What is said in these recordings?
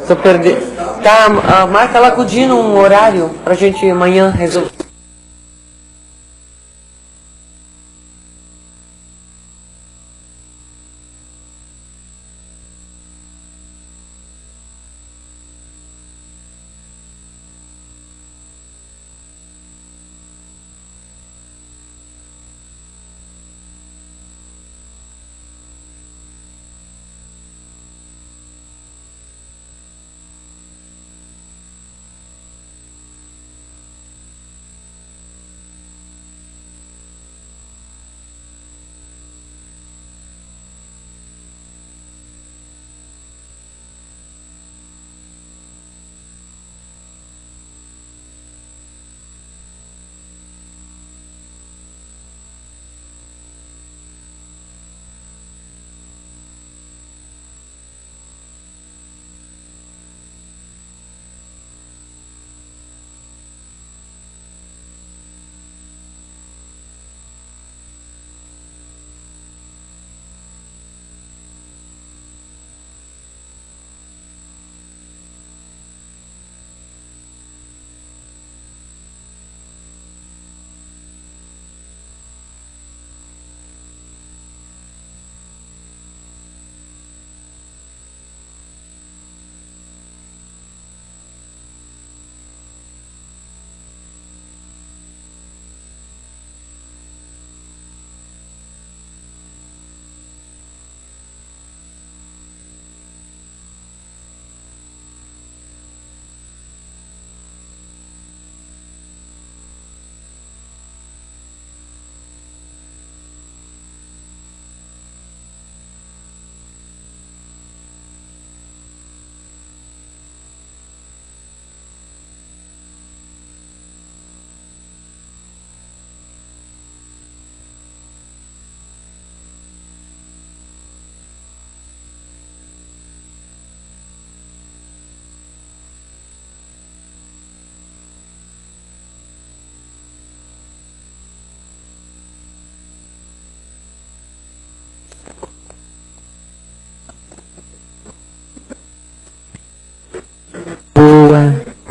Se eu perder... Tá, marca lá com o Dino um horário pra gente amanhã resolver.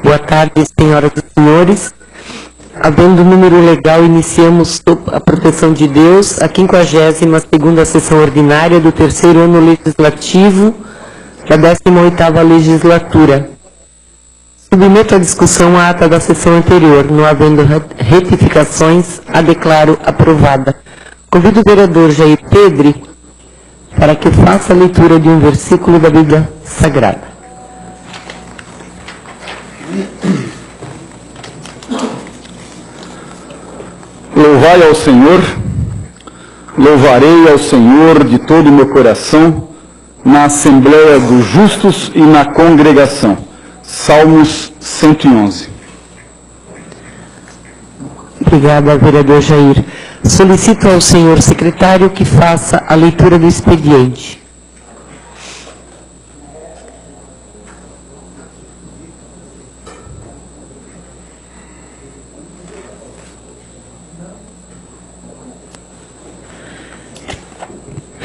Boa tarde, senhoras e senhores. Havendo o número legal, iniciamos a proteção de Deus, a 52ª sessão ordinária do 3º ano legislativo da 18ª legislatura. Submeto à discussão a ata da sessão anterior. Não havendo retificações, a declaro aprovada. Convido o vereador Jair Pedre para que faça a leitura de um versículo da Bíblia Sagrada. Louvai ao Senhor, louvarei ao Senhor de todo o meu coração, na Assembleia dos Justos e na congregação. Salmos 111. Obrigada, vereador Jair. Solicito ao senhor secretário que faça a leitura do expediente.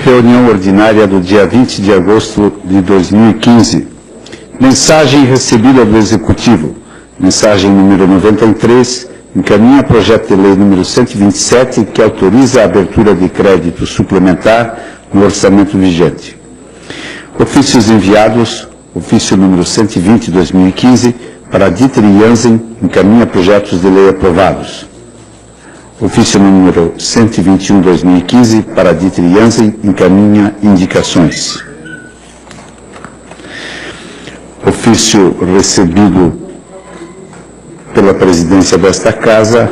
Reunião ordinária do dia 20 de agosto de 2015. Mensagem recebida do Executivo. Mensagem número 93, encaminha projeto de lei número 127, que autoriza a abertura de crédito suplementar no orçamento vigente. Ofícios enviados, ofício número 120/2015, para Dieter Jansen, encaminha projetos de lei aprovados. Ofício número 121/2015, para Dieter Jansen, encaminha indicações. Ofício recebido pela presidência desta Casa,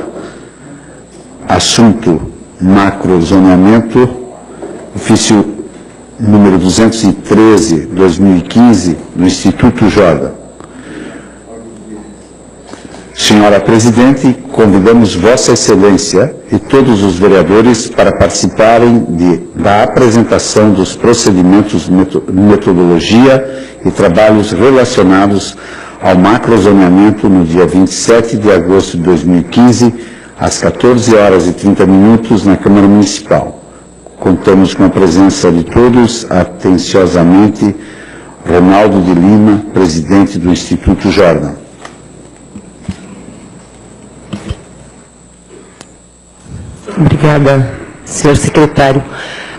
assunto macrozoneamento, ofício número 213/2015, do Instituto Jordan. Senhora Presidente, convidamos Vossa Excelência e todos os vereadores para participarem da apresentação dos procedimentos, metodologia e trabalhos relacionados ao macrozoneamento no dia 27 de agosto de 2015, às 14h30, na Câmara Municipal. Contamos com a presença de todos. Atenciosamente, Ronaldo de Lima, presidente do Instituto Jordan. Obrigada, senhor secretário.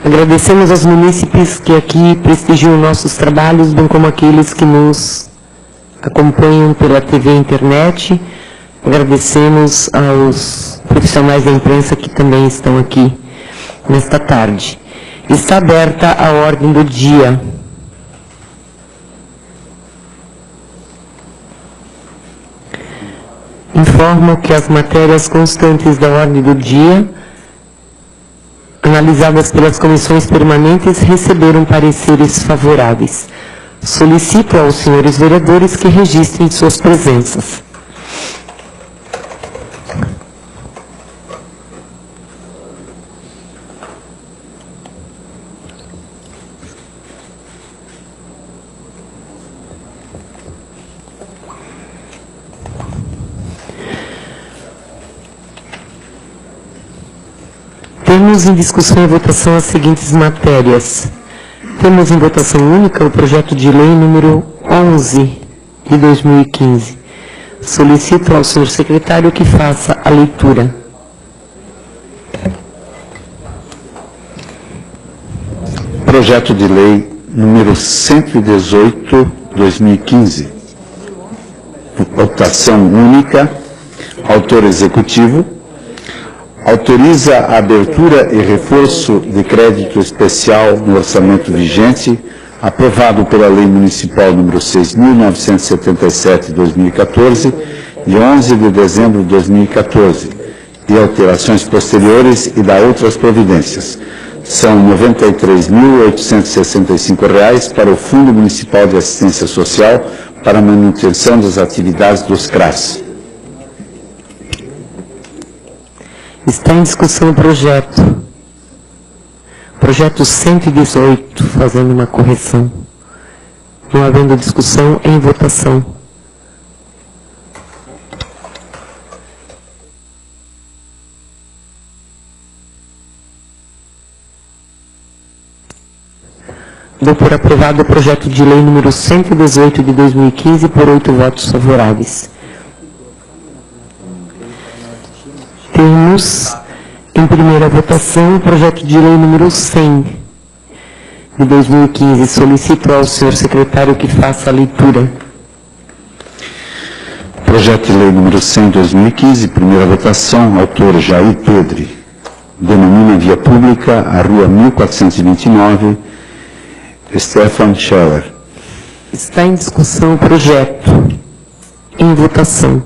Agradecemos aos munícipes que aqui prestigiam nossos trabalhos, bem como aqueles que nos acompanham pela TV e internet. Agradecemos aos profissionais da imprensa que também estão aqui nesta tarde. Está aberta a ordem do dia. Informo que as matérias constantes da ordem do dia, analisadas pelas comissões permanentes, receberam pareceres favoráveis. Solicito aos senhores vereadores que registrem suas presenças. Temos em discussão e votação as seguintes matérias. Temos em votação única o projeto de lei número 11 de 2015. Solicito ao senhor secretário que faça a leitura. Projeto de lei número 118, 2015. Votação única. Autor executivo. Autoriza a abertura e reforço de crédito especial no orçamento vigente, aprovado pela Lei Municipal número 6.977, de 2014, de 11 de dezembro de 2014, e alterações posteriores e da outras providências. São R$ 93.865 para o Fundo Municipal de Assistência Social para a manutenção das atividades dos CRAS. Está em discussão o projeto 118, fazendo uma correção. Não havendo discussão, em votação. Dou por aprovado o projeto de lei número 118 de 2015 por 8 votos favoráveis. Temos, em primeira votação, o projeto de lei número 100, de 2015. Solicito ao senhor secretário que faça a leitura. Projeto de lei número 100, 2015, primeira votação, autor Jair Pedre. Denomina via pública a rua 1429, Stefan Scheller. Está em discussão o projeto. Em votação.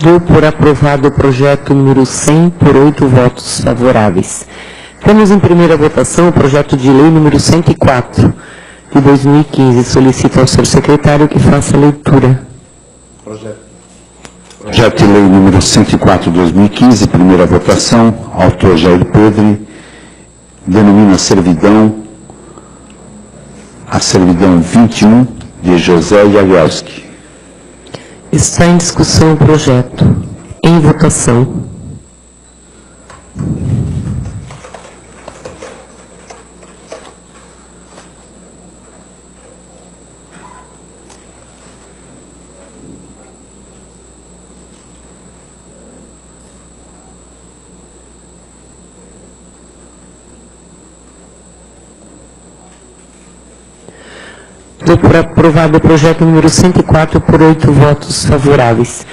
Dou por aprovado o projeto número 100 por 8 votos favoráveis. Temos em primeira votação o projeto de lei número 104 de 2015. Solicito ao senhor secretário que faça a leitura. Projeto de lei número 104, 2015, primeira votação, autor Jair Pedre, denomina a servidão 21 de José Jagielski. Está em discussão o projeto. Em votação. Dou por aprovado o projeto número 104 por 8 votos favoráveis.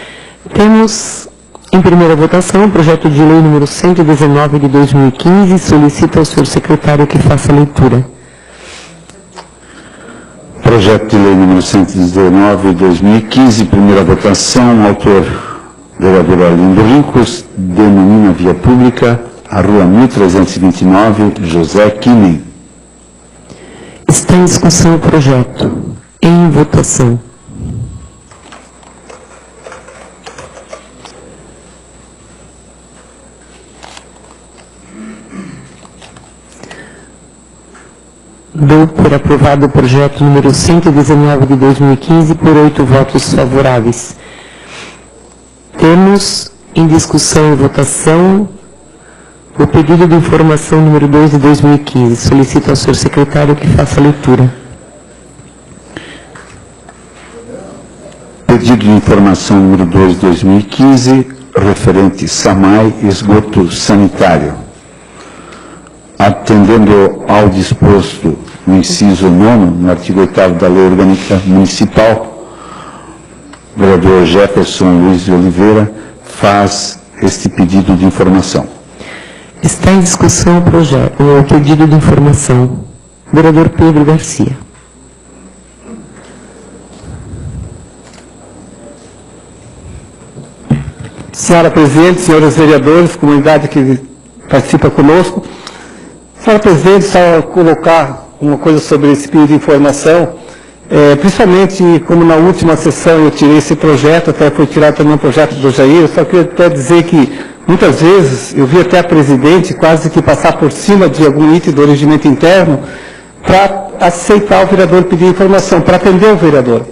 Temos em primeira votação o projeto de lei número 119 de 2015. Solicito ao senhor secretário que faça a leitura. Projeto de lei número 119 de 2015, primeira votação, autor vereador Arlindo Rincos, denomina via pública a rua 1329, José Kinen. Está em discussão o projeto. Em votação. Dou por aprovado o projeto número 119 de 2015 por 8 votos favoráveis. Temos em discussão e votação o pedido de informação número 2 de 2015. Solicito ao senhor secretário que faça a leitura. Pedido de informação número 2 de 2015, referente SAMAI, esgoto sanitário. Atendendo ao disposto no inciso 9º, no artigo 8º da Lei Orgânica Municipal, o vereador Jefferson Luiz de Oliveira faz este pedido de informação. Está em discussão o pedido de informação. Vereador Pedro Garcia. Senhora Presidente, senhores vereadores, comunidade que participa conosco. Senhora Presidente, só colocar uma coisa sobre esse pedido de informação, principalmente como na última sessão eu tirei esse projeto, até foi tirado também o projeto do Jair, eu só queria até dizer que muitas vezes eu vi até a Presidente quase que passar por cima de algum item do regimento interno para aceitar o vereador pedir informação, para atender o vereador.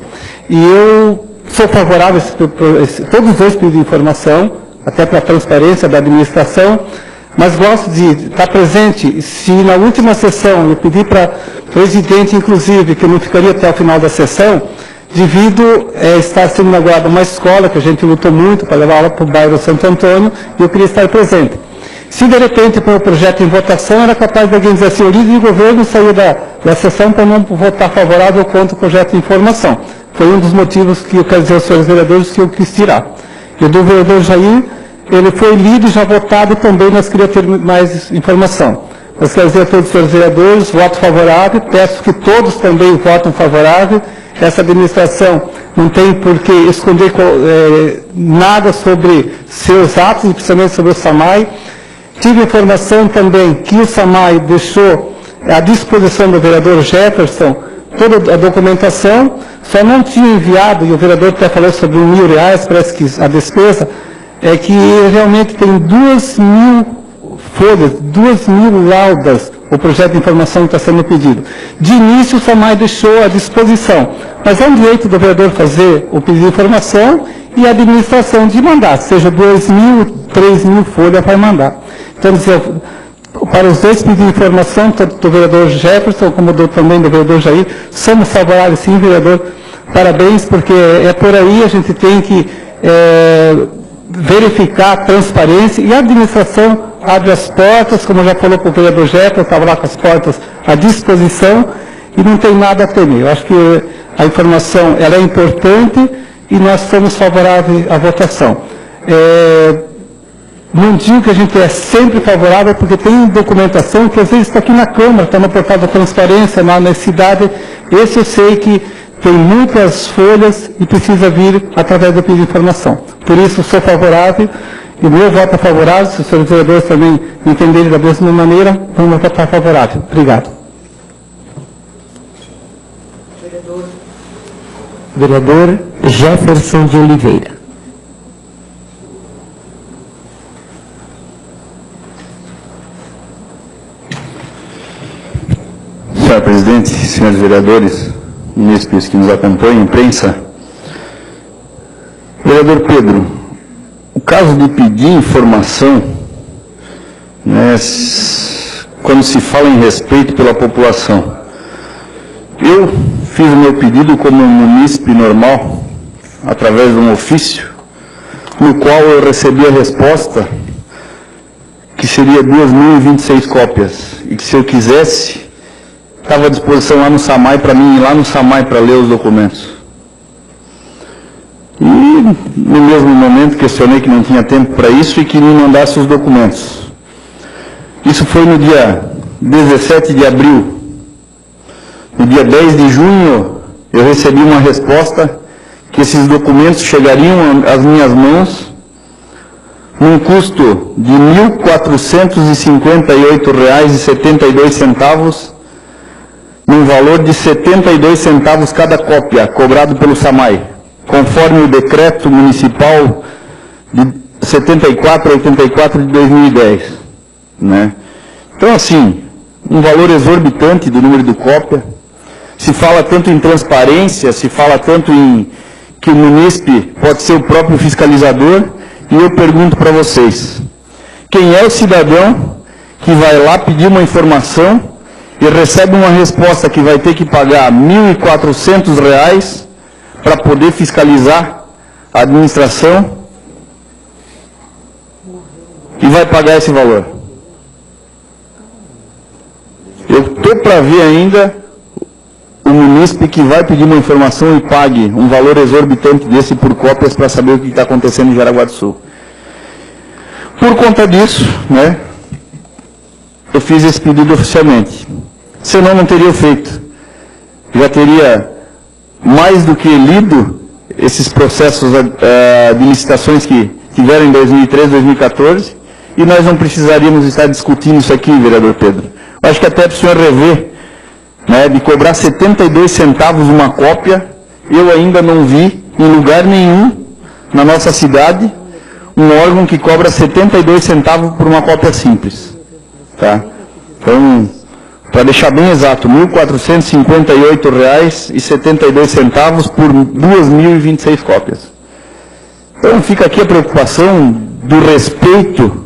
E eu sou favorável a todos os dois pedidos de informação, até para a transparência da administração, mas gosto de estar presente. Se na última sessão eu pedi para o presidente, inclusive, que eu não ficaria até o final da sessão, devido a estar sendo inaugurada uma escola, que a gente lutou muito para levar ela para o bairro Santo Antônio, e eu queria estar presente. Se de repente põe o projeto em votação, era capaz de alguém dizer assim, o líder de governo saiu da sessão para não votar favorável contra o projeto de informação. Foi um dos motivos que eu quero dizer aos senhores vereadores que eu quis tirar. E do vereador Jair, ele foi lido e já votado e também nós queríamos ter mais informação. Nós quero dizer a todos os senhores vereadores, voto favorável, peço que todos também votem favorável. Essa administração não tem por que esconder nada sobre seus atos, e principalmente sobre o SAMAI. Tive informação também que o SAMAI deixou à disposição do vereador Jefferson toda a documentação, só não tinha enviado, e o vereador até falou sobre R$1.000, parece que a despesa, é que realmente tem 2.000 folhas, 2.000 laudas, o projeto de informação que está sendo pedido. De início, o SAMAI deixou à disposição, mas é um direito do vereador fazer o pedido de informação e a administração de mandar, seja 2.000, 3.000 folhas, vai mandar. Então, para os dois pedidos de informação, tanto do vereador Jefferson como também do vereador Jair, somos favoráveis, sim, vereador, parabéns, porque é por aí a gente tem que verificar a transparência, e a administração abre as portas, como já falou para o vereador Jefferson, estava lá com as portas à disposição, e não tem nada a temer. Eu acho que a informação ela é importante e nós somos favoráveis à votação. Não digo que a gente é sempre favorável, porque tem documentação que às vezes está aqui na Câmara, está no portal da transparência, na cidade. Esse eu sei que tem muitas folhas e precisa vir através do pedido de informação. Por isso, sou favorável, e o meu voto é favorável. Se os senhores vereadores também entenderem da mesma maneira, vamos votar favorável. Obrigado. Vereador Jefferson de Oliveira. Senhor Presidente, senhores vereadores, ministros que nos acompanham, imprensa. Vereador Pedro, o caso de pedir informação, né, quando se fala em respeito pela população, eu fiz o meu pedido como um munícipe normal, através de um ofício, no qual eu recebi a resposta que seria 2.026 cópias, e que se eu quisesse, estava à disposição lá no SAMAI para mim ir lá no SAMAI para ler os documentos. E no mesmo momento questionei que não tinha tempo para isso e que me mandasse os documentos. Isso foi no dia 17 de abril. No dia 10 de junho eu recebi uma resposta que esses documentos chegariam às minhas mãos num custo de R$ 1.458,72, num valor de 72 centavos cada cópia, cobrado pelo SAMAI, conforme o decreto municipal de 74/84 de 2010. Né? Então, assim, um valor exorbitante do número de cópia. Se fala tanto em transparência, se fala tanto em que o munícipe pode ser o próprio fiscalizador, e eu pergunto para vocês, quem é o cidadão que vai lá pedir uma informação e recebe uma resposta que vai ter que pagar R$ 1.400 para poder fiscalizar a administração e vai pagar esse valor? Eu estou para ver ainda o munícipe que vai pedir uma informação e pague um valor exorbitante desse por cópias para saber o que está acontecendo em Jaraguá do Sul. Por conta disso, né, eu fiz esse pedido oficialmente. Senão não teria feito. Já teria mais do que lido esses processos de licitações que tiveram em 2013, 2014, e nós não precisaríamos estar discutindo isso aqui, vereador Pedro. Eu acho que até para o senhor rever, né, de cobrar 72 centavos uma cópia, eu ainda não vi em lugar nenhum na nossa cidade um órgão que cobra 72 centavos por uma cópia simples. Tá? Então, para deixar bem exato, R$ 1.458,72 por 2.026 cópias. Então fica aqui a preocupação do respeito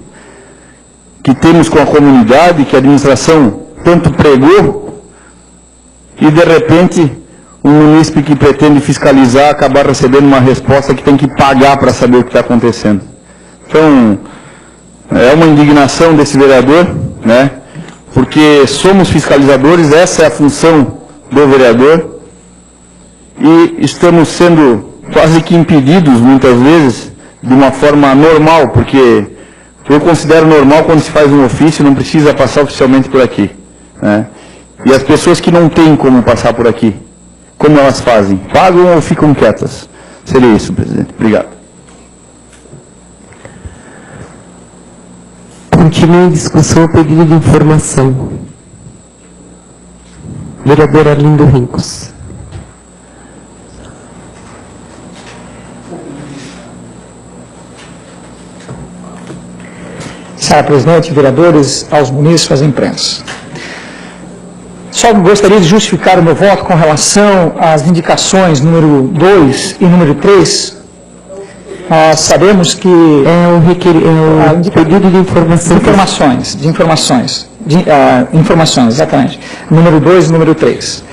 que temos com a comunidade, que a administração tanto pregou, e de repente um munícipe que pretende fiscalizar acabar recebendo uma resposta que tem que pagar para saber o que está acontecendo. Então, é uma indignação desse vereador, né? Porque somos fiscalizadores, essa é a função do vereador, e estamos sendo quase que impedidos, muitas vezes, de uma forma normal, porque eu considero normal quando se faz um ofício, não precisa passar oficialmente por aqui, né? E as pessoas que não têm como passar por aqui, como elas fazem? Pagam ou ficam quietas? Seria isso, presidente. Obrigado. Continua em discussão o pedido de informação. Vereador Arlindo Rincos. Senhora Presidente, vereadores, aos munícipes, à imprensa. Só gostaria de justificar o meu voto com relação às indicações número 2 e número 3. Nós sabemos que... pedido de informação. Informações, exatamente. Número 2 e número 3.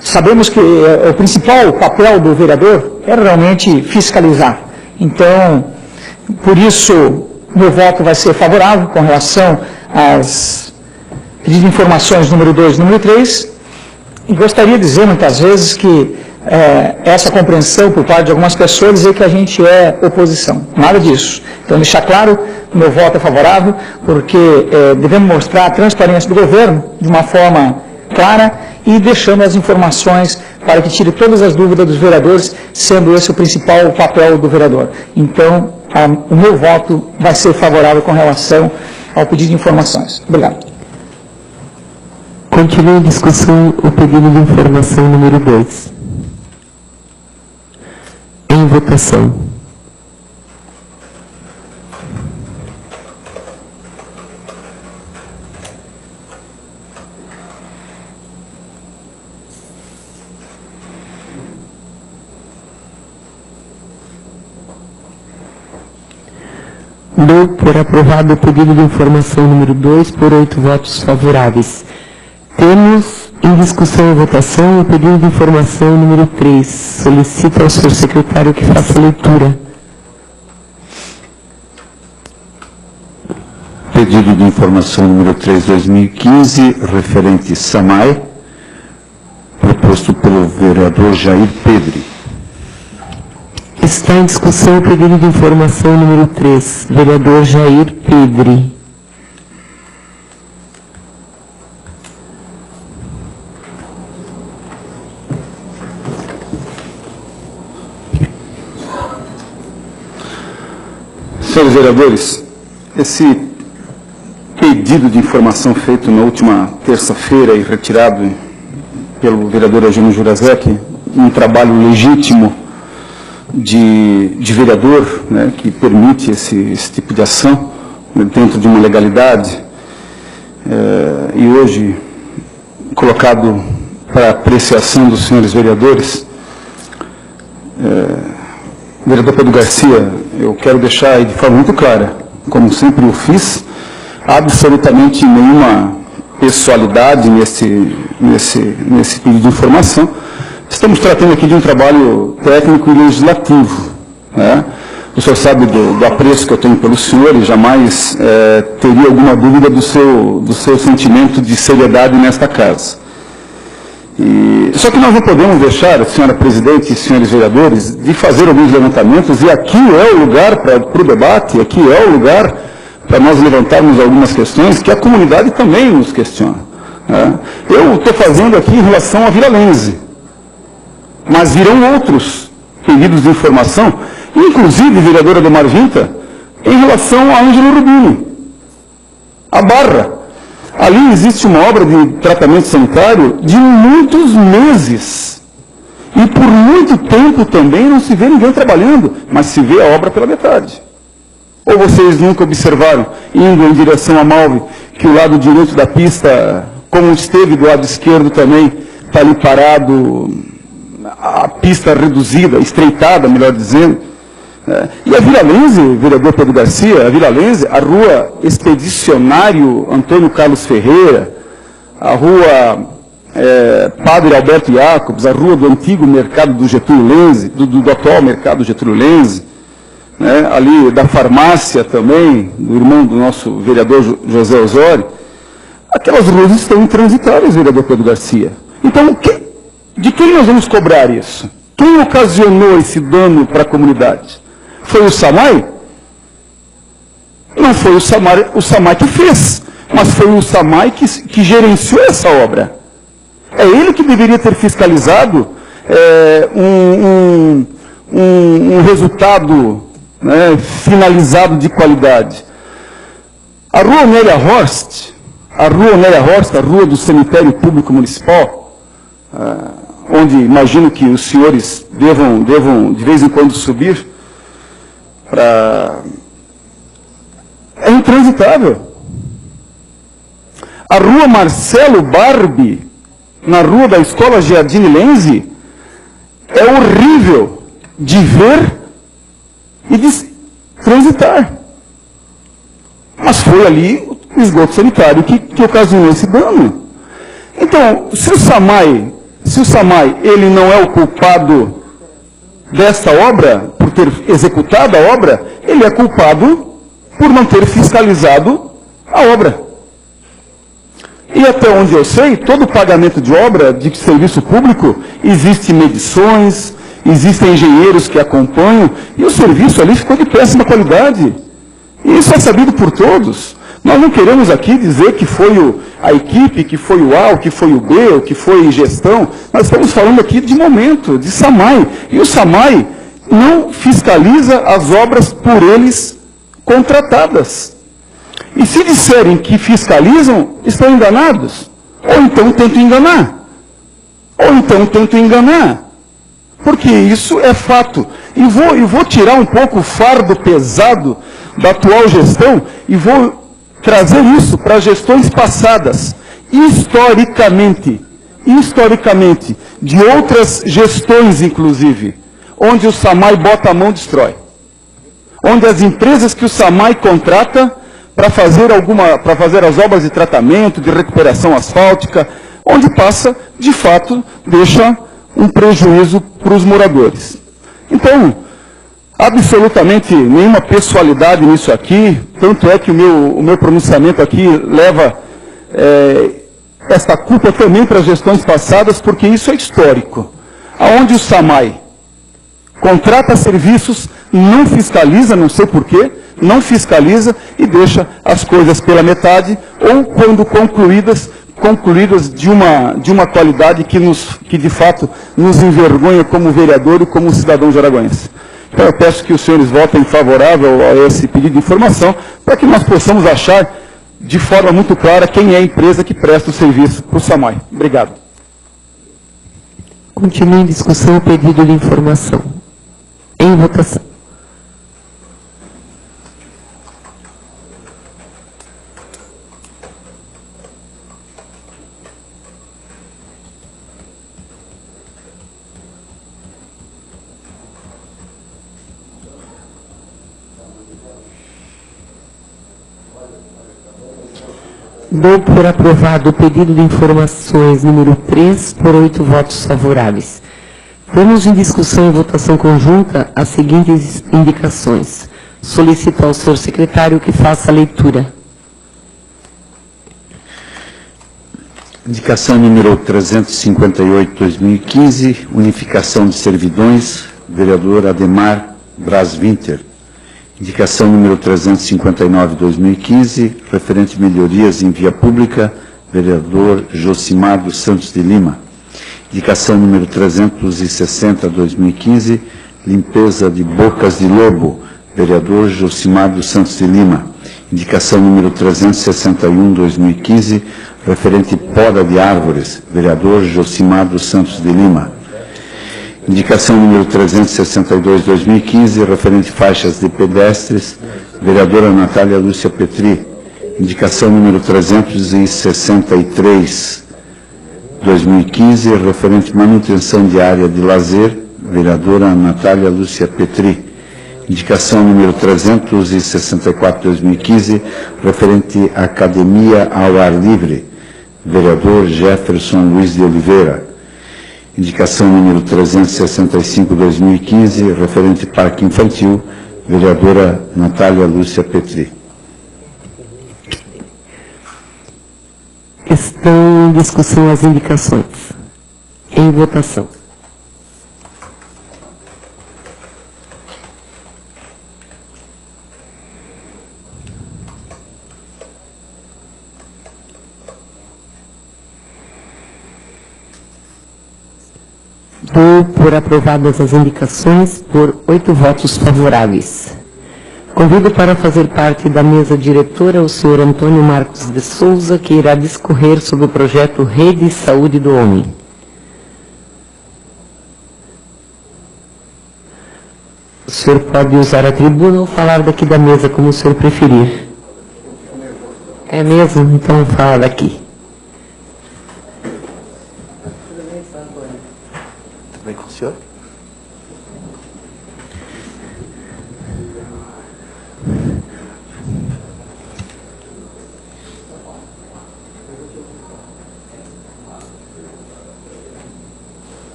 Sabemos que o principal papel do vereador é realmente fiscalizar. Então, por isso, meu voto vai ser favorável com relação às pedidos de informações número 2 e número 3. E gostaria de dizer, muitas vezes, que essa compreensão por parte de algumas pessoas dizer que a gente é oposição. Nada disso. Então, deixar claro que o meu voto é favorável, porque devemos mostrar a transparência do governo de uma forma clara e deixando as informações para que tire todas as dúvidas dos vereadores, sendo esse o principal papel do vereador. Então, o meu voto vai ser favorável com relação ao pedido de informações. Obrigado. Continua em discussão o pedido de informação número 2. Em votação. Dou por aprovado o pedido de informação número 2 por 8 votos favoráveis. Temos em discussão e votação o pedido de informação número 3. Solicito ao senhor secretário que faça a leitura. Pedido de informação número 3/2015, referente SAMAI, proposto pelo vereador Jair Pedri. Está em discussão o pedido de informação número 3, vereador Jair Pedri. Senhores vereadores, esse pedido de informação feito na última terça-feira e retirado pelo vereador Eugênio Jurazek, um trabalho legítimo de vereador, né, que permite esse tipo de ação, né, dentro de uma legalidade, e hoje colocado para apreciação dos senhores vereadores. Vereador Pedro Garcia, eu quero deixar aí de forma muito clara, como sempre o fiz, absolutamente nenhuma pessoalidade nesse pedido de informação. Estamos tratando aqui de um trabalho técnico e legislativo, né? O senhor sabe do apreço que eu tenho pelo senhor e jamais teria alguma dúvida do seu sentimento de seriedade nesta casa. Só que nós não podemos deixar, senhora presidente e senhores vereadores, de fazer alguns levantamentos, e aqui é o lugar para o debate, aqui é o lugar para nós levantarmos algumas questões que a comunidade também nos questiona, né? Eu estou fazendo aqui em relação à Vila Lense, mas virão outros pedidos de informação, inclusive, vereadora Ademar Vinta, em relação a Ângelo Rubini, a Barra. Ali existe uma obra de tratamento sanitário de muitos meses. E por muito tempo também não se vê ninguém trabalhando, mas se vê a obra pela metade. Ou vocês nunca observaram, indo em direção a Malve, que o lado direito da pista, como esteve do lado esquerdo também, está ali parado, a pista reduzida, estreitada, melhor dizendo. E a Vila Lense, vereador Pedro Garcia, a Vila Lense, a rua Expedicionário Antônio Carlos Ferreira, a rua Padre Alberto Jacobs, a rua do antigo mercado do Getúlio Lense, do atual mercado Getúlio Lense, né, ali da farmácia também, do irmão do nosso vereador José Osório, aquelas ruas estão intransitáveis, vereador Pedro Garcia. Então, de quem nós vamos cobrar isso? Quem ocasionou esse dano para a comunidade? Foi o SAMAI? Não foi o SAMAI que fez, mas foi o SAMAI que gerenciou essa obra. É ele que deveria ter fiscalizado um resultado, né, finalizado de qualidade. A rua Onélia Horst, a rua do cemitério público municipal, onde imagino que os senhores devam de vez em quando subir, é intransitável. A rua Marcelo Barbi, na rua da Escola Giardini Lense, é horrível de ver e de transitar. Mas foi ali o esgoto sanitário que ocasionou esse dano. Então, se o SAMAI ele não é o culpado desta obra, por ter executado a obra, ele é culpado por não ter fiscalizado a obra. E até onde eu sei, todo pagamento de obra, de serviço público, existem medições, existem engenheiros que acompanham, e o serviço ali ficou de péssima qualidade. E isso é sabido por todos. Nós não queremos aqui dizer que foi a equipe, que foi o A, que foi o B, ou que foi gestão. Nós estamos falando aqui de momento, de SAMAI. E o SAMAI não fiscaliza as obras por eles contratadas. E se disserem que fiscalizam, estão enganados. Ou então tentam enganar. Porque isso é fato. E vou tirar um pouco o fardo pesado da atual gestão e vou trazer isso para gestões passadas, historicamente, de outras gestões, inclusive, onde o SAMAI bota a mão e destrói. Onde as empresas que o SAMAI contrata para fazer as obras de tratamento, de recuperação asfáltica, onde passa, de fato, deixa um prejuízo para os moradores. Então, absolutamente nenhuma pessoalidade nisso aqui, tanto é que o meu pronunciamento aqui leva esta culpa também para as gestões passadas, porque isso é histórico. Aonde o SAMAI contrata serviços, não fiscaliza, não sei porquê, não fiscaliza e deixa as coisas pela metade, ou quando concluídas de uma qualidade que de fato nos envergonha como vereador e como cidadão jaraguense. Então eu peço que os senhores votem favorável a esse pedido de informação, para que nós possamos achar de forma muito clara quem é a empresa que presta o serviço para o SAMAI. Obrigado. Continue em discussão o pedido de informação. Em votação. Dou por aprovado o pedido de informações número 3 por 8 votos favoráveis. Temos em discussão e votação conjunta as seguintes indicações. Solicito ao senhor secretário que faça a leitura. Indicação número 358/2015, unificação de servidões, vereador Ademar Braz Winter. Indicação número 359/2015, referente melhorias em via pública, vereador Josimar dos Santos de Lima. Indicação número 360/2015, limpeza de bocas de lobo, vereador Josimar dos Santos de Lima. Indicação número 361/2015, referente poda de árvores, vereador Josimar dos Santos de Lima. Indicação número 362/2015, referente faixas de pedestres, vereadora Natália Lúcia Petri. Indicação número 363/2015, referente manutenção de área de lazer, vereadora Natália Lúcia Petri. Indicação número 364/2015, referente academia ao ar livre, vereador Jefferson Luiz de Oliveira. Indicação número 365/2015, referente parque infantil, vereadora Natália Lúcia Petri. Estão em discussão as indicações. Em votação. Dou por aprovadas as indicações por 8 votos favoráveis. Convido para fazer parte da mesa diretora o senhor Antônio Marcos de Souza, que irá discorrer sobre o projeto Rede Saúde do Homem. O senhor pode usar a tribuna ou falar daqui da mesa, como o senhor preferir. É mesmo? Então fala daqui. Tudo bem com o senhor?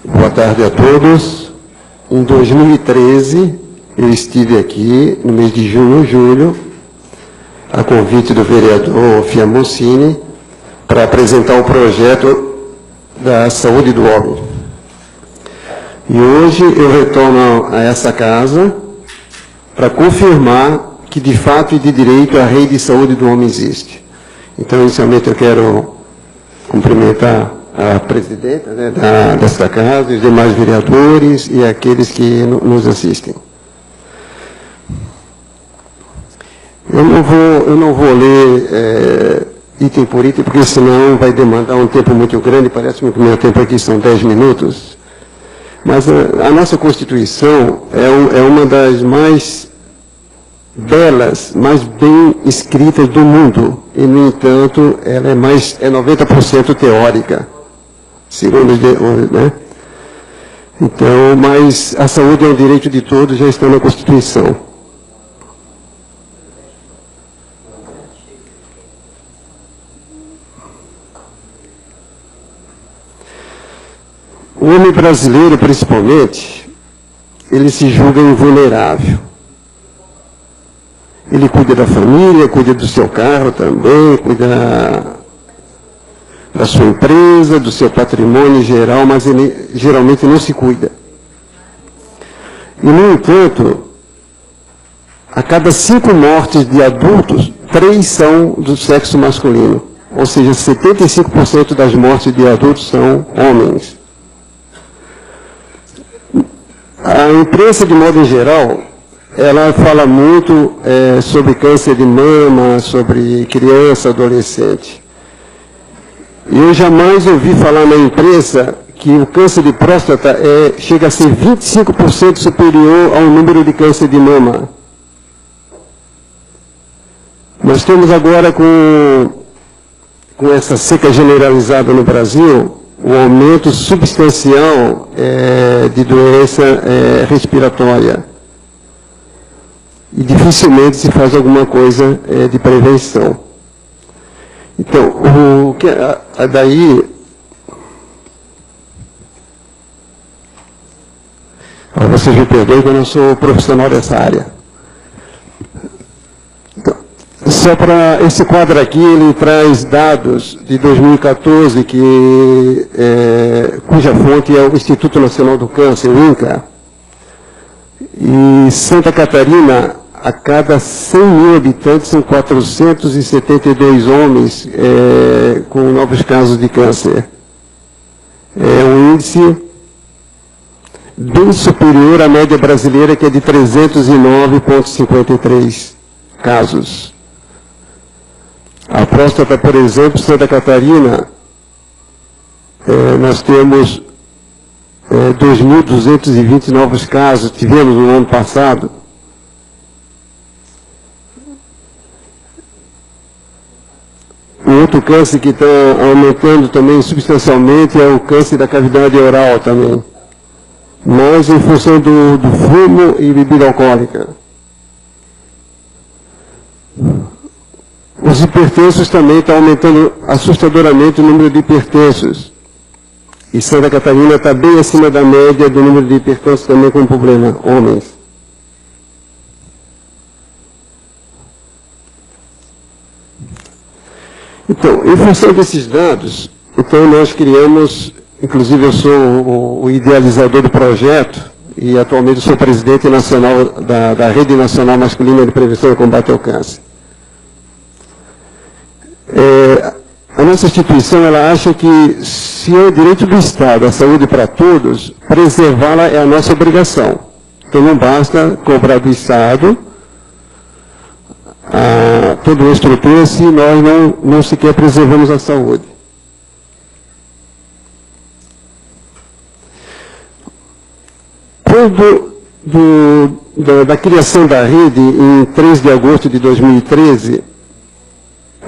Boa tarde a todos. Em 2013, eu estive aqui, no mês de junho, julho, a convite do vereador Fiamoncini, para apresentar o projeto da saúde do homem. E hoje eu retorno a essa casa para confirmar que, de fato e de direito, a rede de saúde do homem existe. Então, inicialmente, eu quero cumprimentar a presidenta, né, desta casa, os demais vereadores e aqueles que nos assistem. Eu não vou ler item por item, porque senão vai demandar um tempo muito grande. Parece-me que o meu tempo aqui são 10 minutos. Mas a nossa Constituição é uma das mais belas, mais bem escritas do mundo. E, no entanto, ela é 90% teórica. Segundo, né? Então, mas a saúde é um direito de todos, já está na Constituição. O homem brasileiro, principalmente, ele se julga invulnerável. Ele cuida da família, cuida do seu carro também, cuida da sua empresa, do seu patrimônio em geral, mas ele geralmente não se cuida. E, no entanto, a cada 5 mortes de adultos, 3 são do sexo masculino. Ou seja, 75% das mortes de adultos são homens. A imprensa, de modo geral, ela fala muito sobre câncer de mama, sobre criança, adolescente. Eu jamais ouvi falar na imprensa que o câncer de próstata chega a ser 25% superior ao número de câncer de mama. Nós temos agora, com essa seca generalizada no Brasil, um aumento substancial de doença respiratória. e dificilmente se faz alguma coisa de prevenção. Então, daí, vocês me perdoem que eu não sou profissional dessa área. Então, só para esse quadro aqui, ele traz dados de 2014, cuja fonte é o Instituto Nacional do Câncer, o INCA. E Santa Catarina, a cada 100 mil habitantes, são 472 homens com novos casos de câncer. É um índice bem superior à média brasileira, que é de 309,53 casos. A próstata, por exemplo, Santa Catarina, nós temos 2.220 novos casos, tivemos no ano passado. O outro câncer que está aumentando também substancialmente é o câncer da cavidade oral também, mas em função do fumo e bebida alcoólica. Os hipertensos também estão aumentando assustadoramente o número de hipertensos. E Santa Catarina está bem acima da média do número de hipertensos também com problema, homens. Então, em função desses dados, então nós criamos, inclusive eu sou o idealizador do projeto, e atualmente sou presidente nacional da Rede Nacional Masculina de Prevenção e Combate ao Câncer. A nossa instituição, ela acha que, se é o direito do Estado a saúde para todos, preservá-la é a nossa obrigação. Então não basta cobrar do Estado toda a estrutura se nós não sequer preservamos a saúde. Quando da criação da rede, em 3 de agosto de 2013,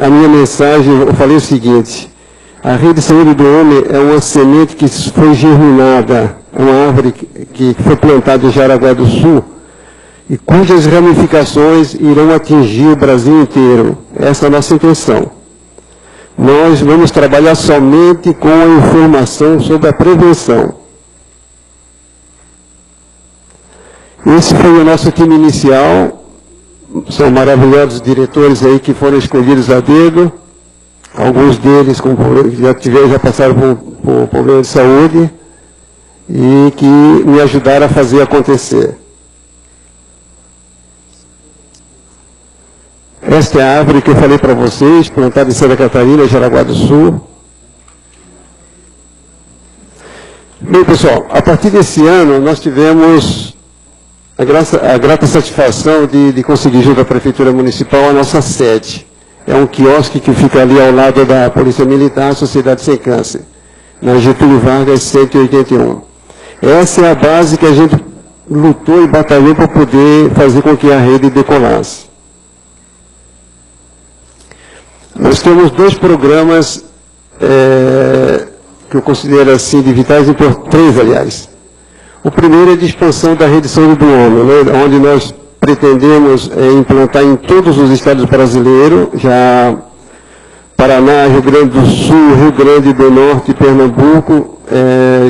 a minha mensagem, eu falei o seguinte: a Rede de Saúde do Homem é uma semente que foi germinada, é uma árvore que foi plantada em Jaraguá do Sul, e cujas ramificações irão atingir o Brasil inteiro. Essa é a nossa intenção. Nós vamos trabalhar somente com a informação sobre a prevenção. Esse foi o nosso time inicial. São maravilhosos diretores aí que foram escolhidos a dedo. Alguns deles já passaram por problemas de saúde e que me ajudaram a fazer acontecer. Esta é a árvore que eu falei para vocês, plantada em Santa Catarina, Jaraguá do Sul. Bem, pessoal, a partir desse ano nós tivemos a grata satisfação de conseguir, junto à Prefeitura Municipal, a nossa sede. É um quiosque que fica ali ao lado da Polícia Militar, Sociedade Sem Câncer, na Getúlio Vargas 181. Essa é a base que a gente lutou e batalhou para poder fazer com que a rede decolasse. Nós temos 2 programas que eu considero assim de vitais importantes, 3, aliás. O primeiro é de expansão da Rede de Saúde do Homem, né, onde nós pretendemos implantar em todos os estados brasileiros, já Paraná, Rio Grande do Sul, Rio Grande do Norte e Pernambuco,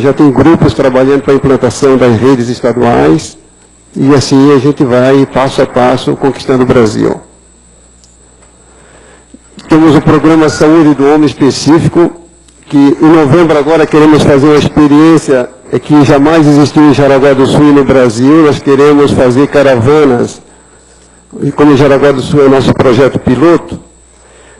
já tem grupos trabalhando para a implantação das redes estaduais, e assim a gente vai, passo a passo, conquistando o Brasil. Temos o programa Saúde do Homem específico, que em novembro agora queremos fazer uma experiência que jamais existiu em Jaraguá do Sul e no Brasil. Nós queremos fazer caravanas, e como em Jaraguá do Sul é o nosso projeto piloto,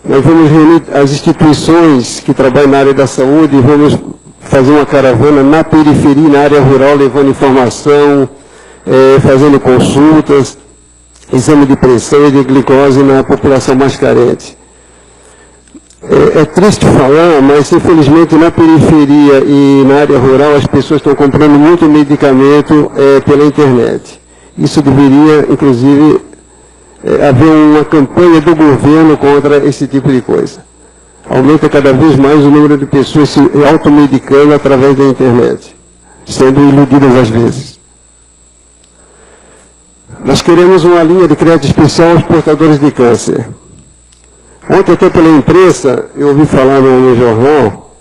nós vamos reunir as instituições que trabalham na área da saúde e vamos fazer uma caravana na periferia, na área rural, levando informação, fazendo consultas, exame de pressão e de glicose na população mais carente. É triste falar, mas infelizmente na periferia e na área rural as pessoas estão comprando muito medicamento pela internet. Isso deveria, inclusive, haver uma campanha do governo contra esse tipo de coisa. Aumenta cada vez mais o número de pessoas se automedicando através da internet, sendo iludidas às vezes. Nós queremos uma linha de crédito especial aos portadores de câncer. Ontem, até pela imprensa, eu ouvi falar no jornal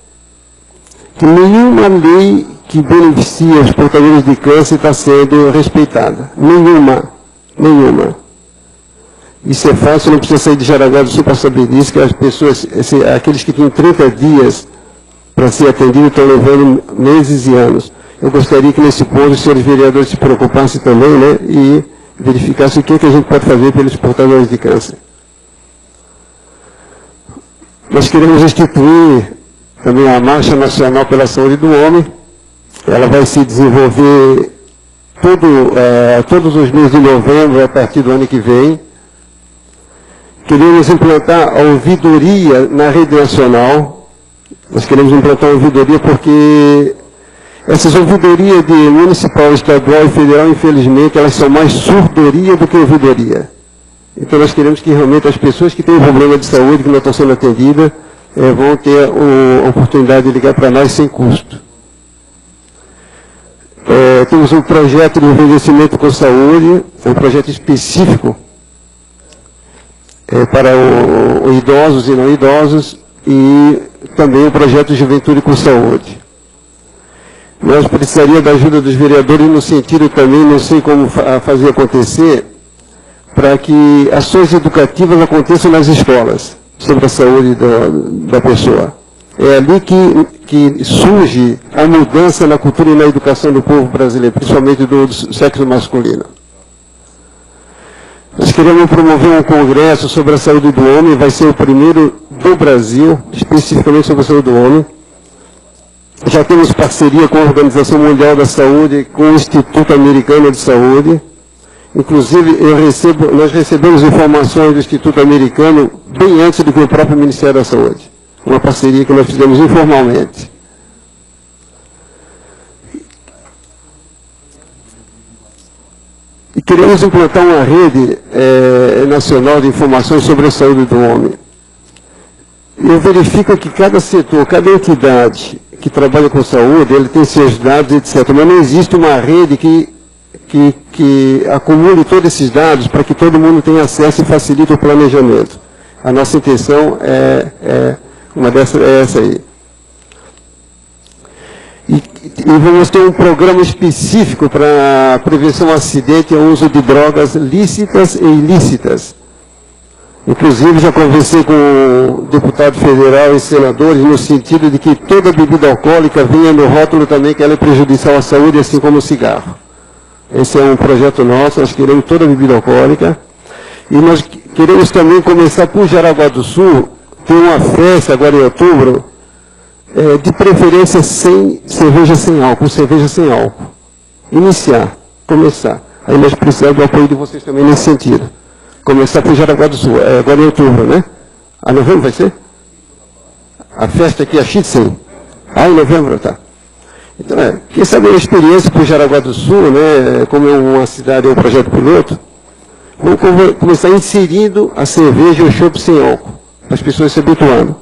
que nenhuma lei que beneficia os portadores de câncer está sendo respeitada. Nenhuma. Isso é fácil, não precisa sair de Jaraguá do Sul para saber disso, que as pessoas, aqueles que têm 30 dias para ser atendidos estão levando meses e anos. Eu gostaria que nesse ponto os senhores vereadores se preocupassem também, né, e verificassem o que a gente pode fazer pelos portadores de câncer. Nós queremos instituir também a Marcha Nacional pela Saúde do Homem. Ela vai se desenvolver todos os meses de novembro, a partir do ano que vem. Queremos implantar a ouvidoria na rede nacional. Nós queremos implantar a ouvidoria porque essas ouvidorias de municipal, estadual e federal, infelizmente, elas são mais surdoria do que ouvidoria. Então nós queremos que realmente as pessoas que têm problema de saúde, que não estão sendo atendidas, vão ter a oportunidade de ligar para nós sem custo. Temos um projeto de envelhecimento com saúde, é um projeto específico para idosos e não idosos, e também o projeto de juventude com saúde. Nós precisaríamos da ajuda dos vereadores no sentido também, não sei como fazer acontecer, para que ações educativas aconteçam nas escolas, sobre a saúde da pessoa. É ali que surge a mudança na cultura e na educação do povo brasileiro, principalmente do sexo masculino. Nós queremos promover um congresso sobre a saúde do homem, vai ser o primeiro do Brasil, especificamente sobre a saúde do homem. Já temos parceria com a Organização Mundial da Saúde, com o Instituto Americano de Saúde. Inclusive, nós recebemos informações do Instituto Americano bem antes do que o próprio Ministério da Saúde. Uma parceria que nós fizemos informalmente. E queremos implantar uma rede nacional de informações sobre a saúde do homem. Eu verifico que cada setor, cada entidade que trabalha com saúde, ele tem seus dados, etc. Mas não existe uma rede que acumule todos esses dados para que todo mundo tenha acesso e facilite o planejamento. A nossa intenção uma dessas é essa aí. E vamos ter um programa específico para prevenção de acidente e uso de drogas lícitas e ilícitas. Inclusive, já conversei com deputado federal e senadores no sentido de que toda bebida alcoólica venha no rótulo também que ela é prejudicial à saúde, assim como o cigarro. Esse é um projeto nosso, nós queremos toda bebida alcoólica. E nós queremos também começar por Jaraguá do Sul, ter uma festa agora em outubro, de preferência sem cerveja sem álcool, começar. Aí nós precisamos do apoio de vocês também nesse sentido. Começar por Jaraguá do Sul, agora em outubro, né? A novembro vai ser? A festa aqui é X100. Em novembro, tá. Então, quem sabe a experiência por Jaraguá do Sul, né, como é uma cidade, é um projeto piloto, vamos começar inserindo a cerveja e o chopp sem álcool, para as pessoas se habituando.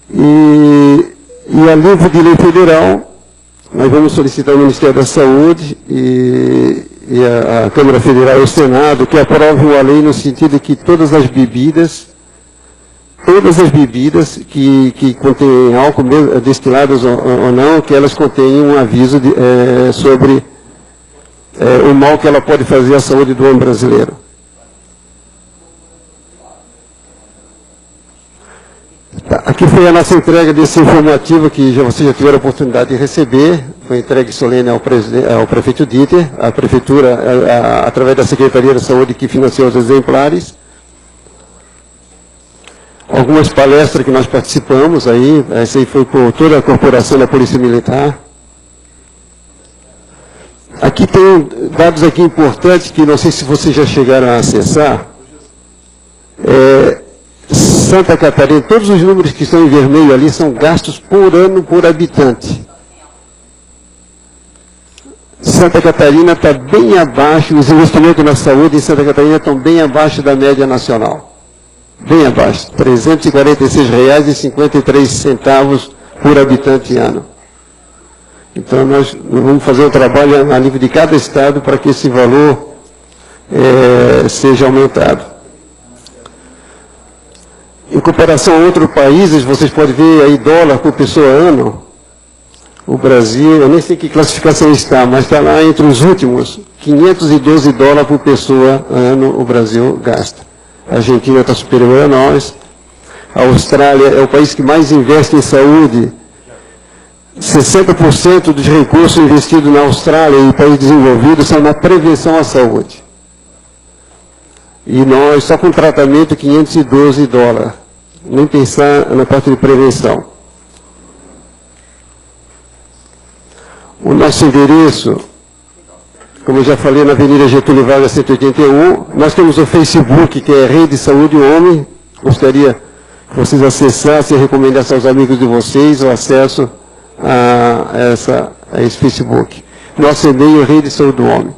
E a nível de lei federal, nós vamos solicitar ao Ministério da Saúde e a Câmara Federal e o Senado que aprovem uma lei no sentido de que todas as bebidas que contêm álcool, destiladas ou não, que elas contenham um aviso sobre o mal que ela pode fazer à saúde do homem brasileiro. Tá, aqui foi a nossa entrega desse informativo que vocês já tiveram a oportunidade de receber. Foi entregue solene ao prefeito Dieter, a prefeitura, através da Secretaria da Saúde, que financiou os exemplares. Algumas palestras que nós participamos aí, essa aí foi por toda a corporação da Polícia Militar. Aqui tem dados aqui importantes que não sei se vocês já chegaram a acessar. Santa Catarina, todos os números que estão em vermelho ali são gastos por ano por habitante. Santa Catarina está bem abaixo, os investimentos na saúde em Santa Catarina estão bem abaixo da média nacional. Bem abaixo, R$ 346,53 por habitante ano. Então, nós vamos fazer um trabalho a nível de cada estado para que esse valor seja aumentado. Em comparação a outros países, vocês podem ver aí dólar por pessoa ano. O Brasil, eu nem sei que classificação está, mas está lá entre os últimos. 512 dólares por pessoa ano o Brasil gasta. A Argentina está superior a nós. A Austrália é o país que mais investe em saúde. 60% dos recursos investidos na Austrália e em países desenvolvidos são na prevenção à saúde. E nós, só com tratamento, 512 dólares. Nem pensar na parte de prevenção. O nosso endereço, como eu já falei, na Avenida Getúlio Vargas 181, nós temos o Facebook, que é Rede Saúde Homem. Gostaria que vocês acessassem e recomendassem aos amigos de vocês o acesso a esse Facebook. Nosso e-mail é Rede Saúde Homem.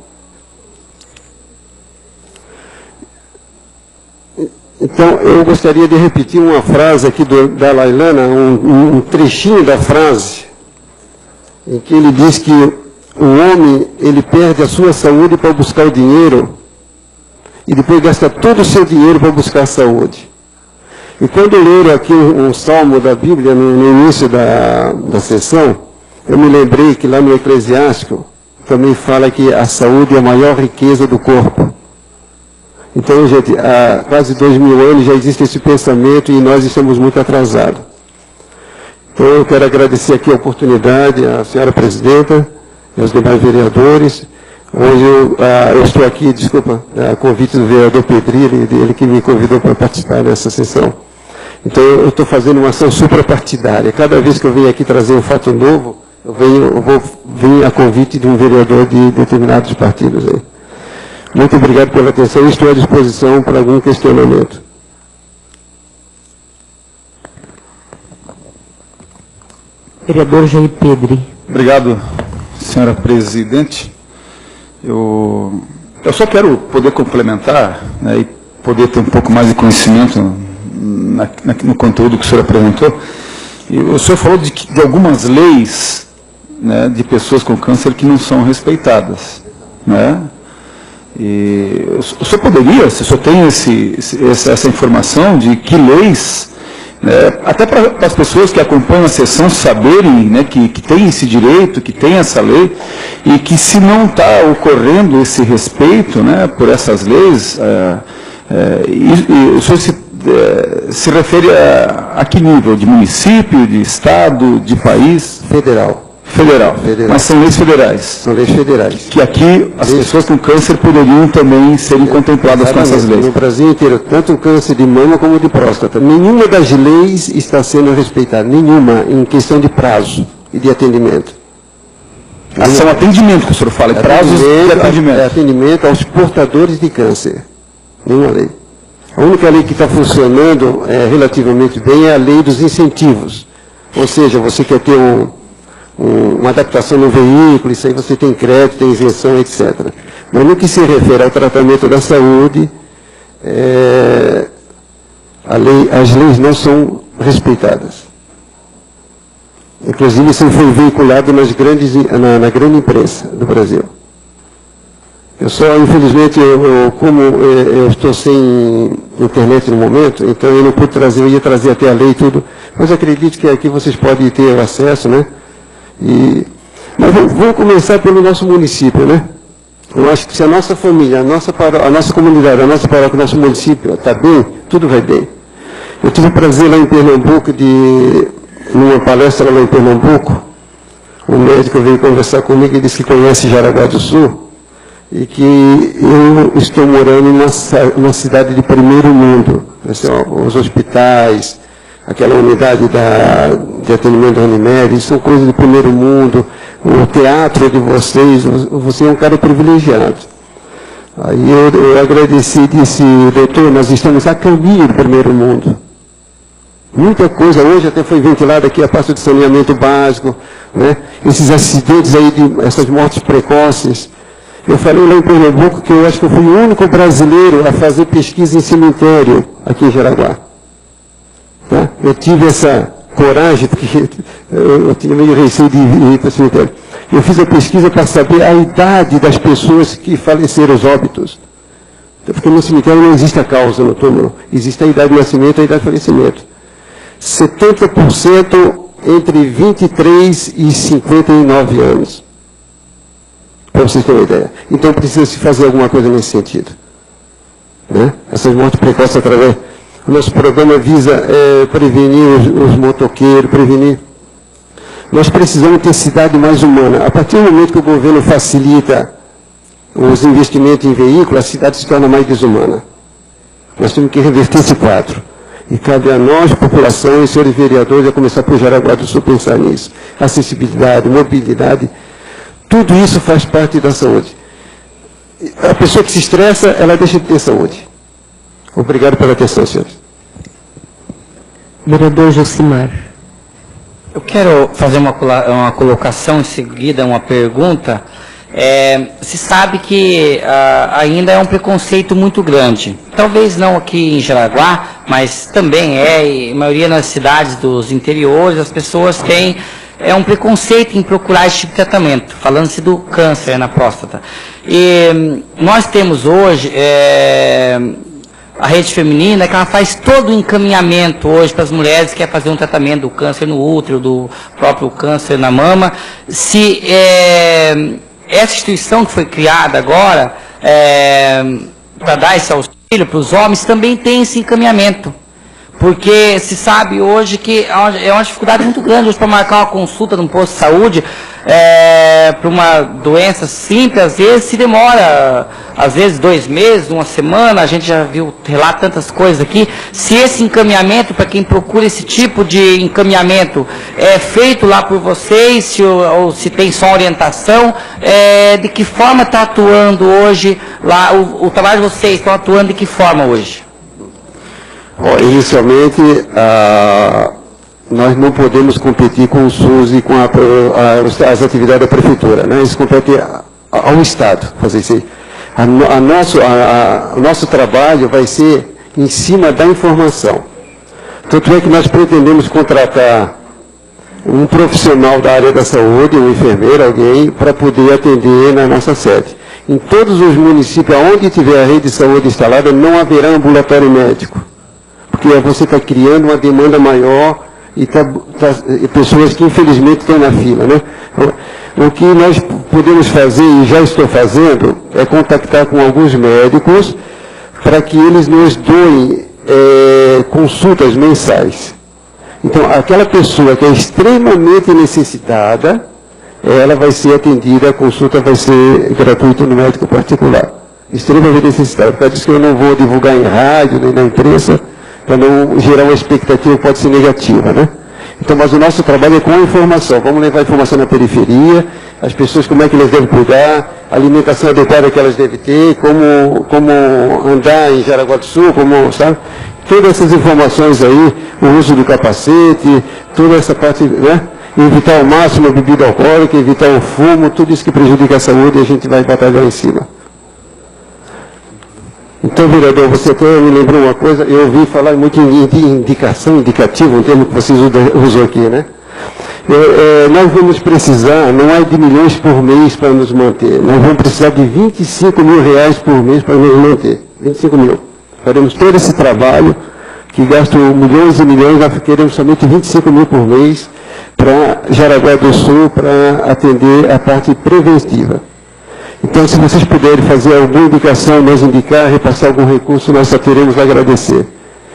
Então, eu gostaria de repetir uma frase aqui da Lailana, um trechinho da frase, em que ele diz que o homem, ele perde a sua saúde para buscar o dinheiro, e depois gasta todo o seu dinheiro para buscar a saúde. E quando eu leio aqui um salmo da Bíblia, no início da sessão, eu me lembrei que lá no Eclesiástico, também fala que a saúde é a maior riqueza do corpo. Então, gente, há quase 2000 anos já existe esse pensamento e nós estamos muito atrasados. Então, eu quero agradecer aqui a oportunidade à senhora presidenta e aos demais vereadores. Hoje eu estou aqui, desculpa, a convite do vereador Pedrilli, ele que me convidou para participar dessa sessão. Então, eu estou fazendo uma ação suprapartidária. Cada vez que eu venho aqui trazer um fato novo, eu vou vir a convite de um vereador de determinados partidos aí. Muito obrigado pela atenção e estou à disposição para algum questionamento. Vereador Jair Pedri. Obrigado, senhora presidente. Eu só quero poder complementar, né, e poder ter um pouco mais de conhecimento no conteúdo que o senhor apresentou. E o senhor falou de algumas leis, né, de pessoas com câncer que não são respeitadas, né? E o senhor poderia, se o senhor tem essa informação de que leis, né, até para as pessoas que acompanham a sessão saberem, né, que tem esse direito, que tem essa lei, e que se não está ocorrendo esse respeito, né, por essas leis, o senhor se refere a que nível? De município, de estado, de país? Federal. Federal. Mas são leis federais. São leis federais. Que aqui as pessoas com câncer poderiam também serem contempladas com essas leis. No Brasil inteiro, tanto o câncer de mama como de próstata. Nenhuma das leis está sendo respeitada. Nenhuma, em questão de prazo e de atendimento. São atendimento que o senhor fala, prazos de atendimento. Atendimento aos portadores de câncer. Nenhuma lei. A única lei que está funcionando relativamente bem é a lei dos incentivos. Ou seja, você quer ter uma adaptação no veículo, isso aí você tem crédito, tem isenção, etc. Mas no que se refere ao tratamento da saúde, as leis não são respeitadas. Inclusive, isso foi veiculado na grande imprensa do Brasil. Infelizmente, como eu estou sem internet no momento, então eu não pude trazer, eu ia trazer até a lei e tudo, mas acredito que aqui vocês podem ter acesso, né? Mas vamos começar pelo nosso município, né? Eu acho que se a nossa família, a nossa comunidade, a nossa paróquia, o nosso município está bem, tudo vai bem. Eu tive o prazer lá em Pernambuco, numa palestra lá em Pernambuco, um médico veio conversar comigo e disse que conhece Jaraguá do Sul, e que eu estou morando em uma cidade de primeiro mundo. Assim, os hospitais, aquela unidade de atendimento da Unimed, são coisas de primeiro mundo. O teatro de vocês, você é um cara privilegiado. Aí eu agradeci e disse, doutor, nós estamos a caminho do primeiro mundo. Muita coisa, hoje até foi ventilada aqui a parte de saneamento básico, né? Esses acidentes aí, essas mortes precoces. Eu falei lá em Pernambuco que eu acho que eu fui o único brasileiro a fazer pesquisa em cemitério aqui em Jaraguá. Tá? Eu tive essa coragem, porque eu tinha meio receio de ir para o cemitério. Eu fiz a pesquisa para saber a idade das pessoas que faleceram, os óbitos. Porque no cemitério não existe a causa no túmulo, existe a idade de nascimento e a idade de falecimento. 70% entre 23 e 59 anos. Para vocês terem uma ideia. Então precisa se fazer alguma coisa nesse sentido. Né? Essas mortes precoces através... O nosso programa visa prevenir os motoqueiros, prevenir... Nós precisamos ter cidade mais humana. A partir do momento que o governo facilita os investimentos em veículos, a cidade se torna mais desumana. Nós temos que reverter esse quadro. E cabe a nós, população e senhores vereadores, a começar por Jaraguá do Sul pensar nisso. Acessibilidade, mobilidade, tudo isso faz parte da saúde. A pessoa que se estressa, ela deixa de ter saúde. Obrigado pela atenção, senhores. Vereador Josimar. Eu quero fazer uma colocação, em seguida uma pergunta. Se sabe que ainda é um preconceito muito grande. Talvez não aqui em Jaraguá, mas também e a maioria nas cidades dos interiores, as pessoas têm um preconceito em procurar esse tipo de tratamento, falando-se do câncer na próstata. E nós temos hoje a rede feminina, que ela faz todo o encaminhamento hoje para as mulheres que querem fazer um tratamento do câncer no útero, do próprio câncer na mama. Se essa instituição que foi criada agora, para dar esse auxílio para os homens, também tem esse encaminhamento. Porque se sabe hoje que é uma dificuldade muito grande hoje para marcar uma consulta num posto de saúde, para uma doença simples, às vezes se demora, às vezes 2 meses, 1 semana, a gente já viu relatar tantas coisas aqui. Se esse encaminhamento, para quem procura esse tipo de encaminhamento, é feito lá por vocês, ou se tem só orientação, de que forma está atuando hoje, lá, o trabalho de vocês estão atuando de que forma hoje? Inicialmente, nós não podemos competir com o SUS e com as atividades da Prefeitura, né? Isso compete ao Estado fazer isso aí. O nosso trabalho vai ser em cima da informação. Tanto é que nós pretendemos contratar um profissional da área da saúde, um enfermeiro, alguém, para poder atender na nossa sede. Em todos os municípios, onde tiver a rede de saúde instalada, não haverá ambulatório médico. Porque você está criando uma demanda maior e pessoas que infelizmente estão na fila, né? O que nós podemos fazer, e já estou fazendo, é contactar com alguns médicos para que eles nos doem consultas mensais. Então, aquela pessoa que é extremamente necessitada, ela vai ser atendida, a consulta vai ser gratuita no médico particular. Extremamente necessitada. Por isso que eu não vou divulgar em rádio, nem na imprensa, para não gerar uma expectativa que pode ser negativa, né? Então, mas o nosso trabalho é com a informação. Vamos levar a informação na periferia, as pessoas como é que elas devem cuidar, a alimentação adequada que elas devem ter, como andar em Jaraguá do Sul, como, sabe? Todas essas informações aí, o uso do capacete, toda essa parte, né? Evitar ao máximo a bebida alcoólica, evitar o fumo, tudo isso que prejudica a saúde, e a gente vai batalhar em cima. Então, vereador, você até me lembrou uma coisa, eu ouvi falar muito em indicação, indicativo, um termo que vocês usam aqui, né? Nós vamos precisar, não é de milhões por mês para nos manter, nós vamos precisar de 25 mil reais por mês para nos manter, 25 mil. Faremos todo esse trabalho, que gasta milhões e milhões, nós queremos somente 25 mil por mês para Jaraguá do Sul, para atender a parte preventiva. Então, se vocês puderem fazer alguma indicação, nos indicar, repassar algum recurso, nós só queremos agradecer.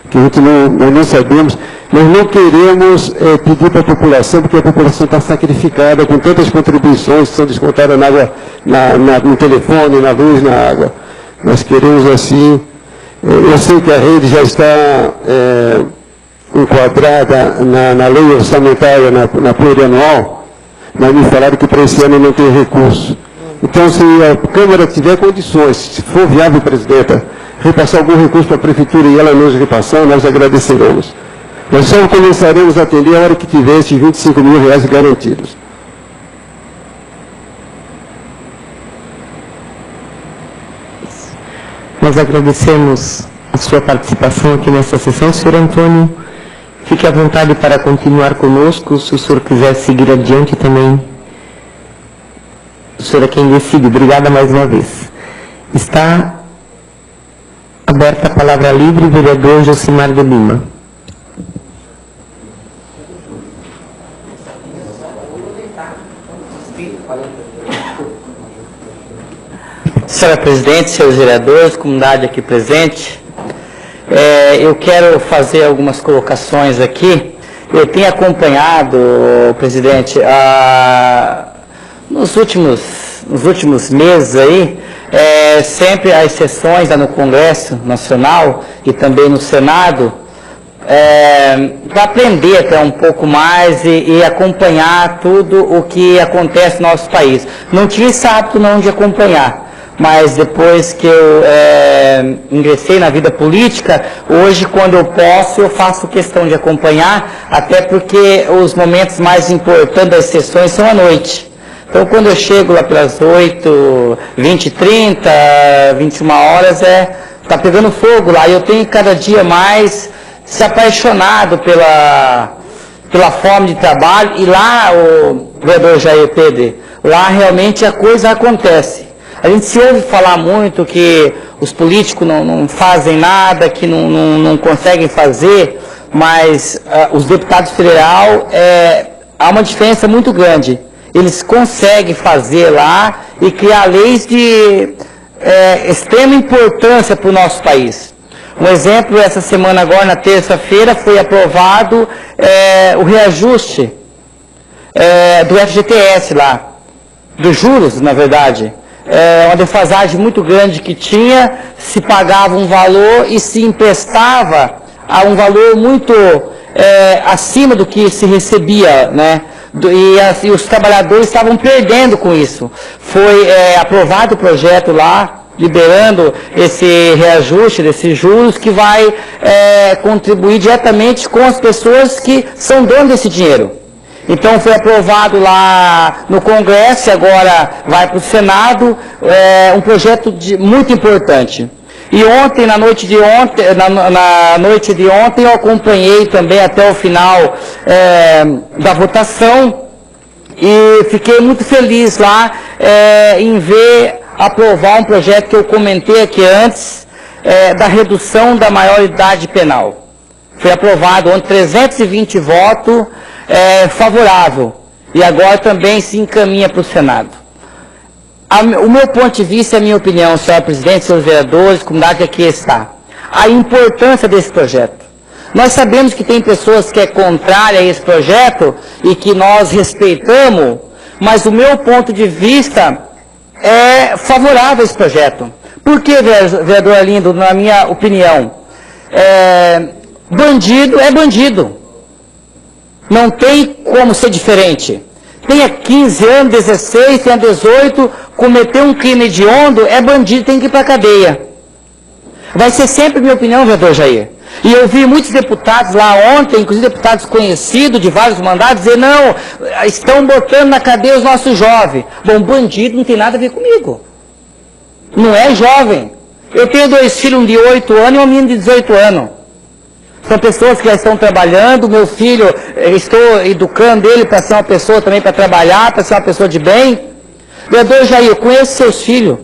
Porque nós não sabemos, nós não queremos pedir para a população, porque a população está sacrificada com tantas contribuições que são descontadas na água, no telefone, na luz, na água. Nós queremos assim, eu sei que a rede já está enquadrada na lei orçamentária, na plurianual, mas me falaram que para esse ano não tem recurso. Então, se a Câmara tiver condições, se for viável, presidenta, repassar algum recurso para a Prefeitura e ela nos repassar, nós agradeceremos. Nós só começaremos a atender a hora que tiver esses 25 mil reais garantidos. Nós agradecemos a sua participação aqui nessa sessão. Senhor Antônio, fique à vontade para continuar conosco, se o senhor quiser seguir adiante também. O senhor é quem decide. Obrigada mais uma vez. Está aberta a palavra livre, vereador Josimar de Lima. Senhora presidente, senhores vereadores, comunidade aqui presente, eu quero fazer algumas colocações aqui. Eu tenho acompanhado, presidente, nos últimos meses aí, sempre as sessões lá no Congresso Nacional e também no Senado, para aprender até um pouco mais e acompanhar tudo o que acontece no nosso país. Não tinha esse hábito não de acompanhar, mas depois que eu ingressei na vida política, hoje quando eu posso eu faço questão de acompanhar, até porque os momentos mais importantes das sessões são à noite. Então quando eu chego lá pelas 8, 20, 30, 21 horas, tá pegando fogo lá, e eu tenho cada dia mais se apaixonado pela forma de trabalho, e lá, o vereador Jair Pedro, lá realmente a coisa acontece. A gente se ouve falar muito que os políticos não fazem nada, que não conseguem fazer, mas os deputados federais, há uma diferença muito grande. Eles conseguem fazer lá e criar leis de extrema importância para o nosso país. Um exemplo, essa semana agora, na terça-feira, foi aprovado o reajuste do FGTS lá, dos juros, na verdade. Uma defasagem muito grande que tinha, se pagava um valor e se emprestava a um valor muito acima do que se recebia, né? E os trabalhadores estavam perdendo com isso. Foi aprovado o projeto lá, liberando esse reajuste desses juros, que vai contribuir diretamente com as pessoas que são donas desse dinheiro. Então foi aprovado lá no Congresso, agora vai para o Senado, um projeto muito importante. E ontem, na noite de ontem, eu acompanhei também até o final da votação, e fiquei muito feliz lá em ver aprovar um projeto que eu comentei aqui antes, da redução da maioridade penal. Foi aprovado ontem 320 votos, favorável, e agora também se encaminha para o Senado. O meu ponto de vista, a minha opinião, senhor presidente, senhores vereadores, comunidade que aqui está, a importância desse projeto. Nós sabemos que tem pessoas que é contrária a esse projeto e que nós respeitamos, mas o meu ponto de vista é favorável a esse projeto. Por que, vereador Arlindo, na minha opinião? Bandido é bandido. Não tem como ser diferente. Tenha 15 anos, 16, tenha 18, cometeu um crime hediondo, é bandido, tem que ir para a cadeia. Vai ser sempre minha opinião, vereador Jair. E eu vi muitos deputados lá ontem, inclusive deputados conhecidos de vários mandatos, dizer, não, estão botando na cadeia os nossos jovens. Bom, bandido não tem nada a ver comigo. Não é jovem. Eu tenho 2 filhos, um de 8 anos e um menino de 18 anos. São pessoas que já estão trabalhando, meu filho, estou educando ele para ser uma pessoa também para trabalhar, para ser uma pessoa de bem. Vereador Jair, eu conheço seus filhos.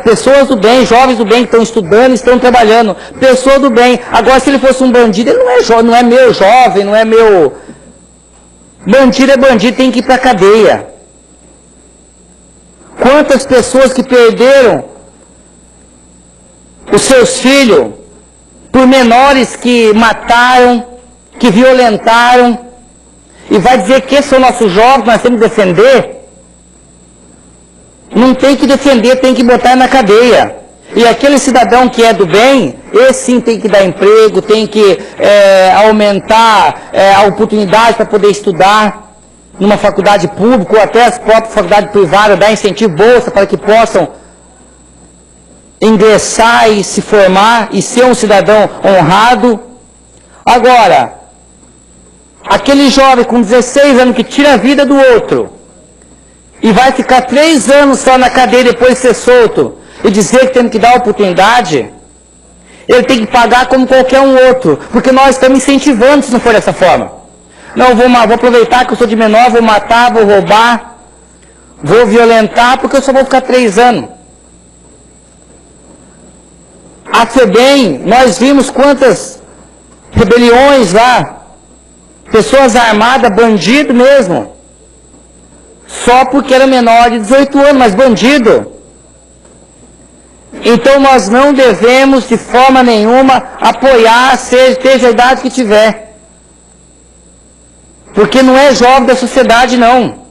Pessoas do bem, jovens do bem que estão estudando, estão trabalhando. Pessoa do bem. Agora, se ele fosse um bandido, ele não é meu jovem, não é meu... Bandido é bandido, tem que ir para a cadeia. Quantas pessoas que perderam os seus filhos por menores que mataram, que violentaram, e vai dizer que esses são nossos jovens, nós temos que defender? Não tem que defender, tem que botar na cadeia. E aquele cidadão que é do bem, esse sim tem que dar emprego, tem que aumentar a oportunidade para poder estudar numa faculdade pública ou até as próprias faculdades privadas, dar incentivo, bolsa para que possam ingressar e se formar e ser um cidadão honrado. Agora, aquele jovem com 16 anos que tira a vida do outro e vai ficar 3 anos só na cadeia depois de ser solto e dizer que tem que dar oportunidade, ele tem que pagar como qualquer um outro, porque nós estamos incentivando se não for dessa forma. Não, vou aproveitar que eu sou de menor, vou matar, vou roubar. vou violentar porque eu só vou ficar 3 anos. A FEBEM, nós vimos quantas rebeliões lá, pessoas armadas, bandido mesmo, só porque era menor de 18 anos, mas bandido. Então nós não devemos de forma nenhuma apoiar, seja a idade que tiver. Porque não é jovem da sociedade, não.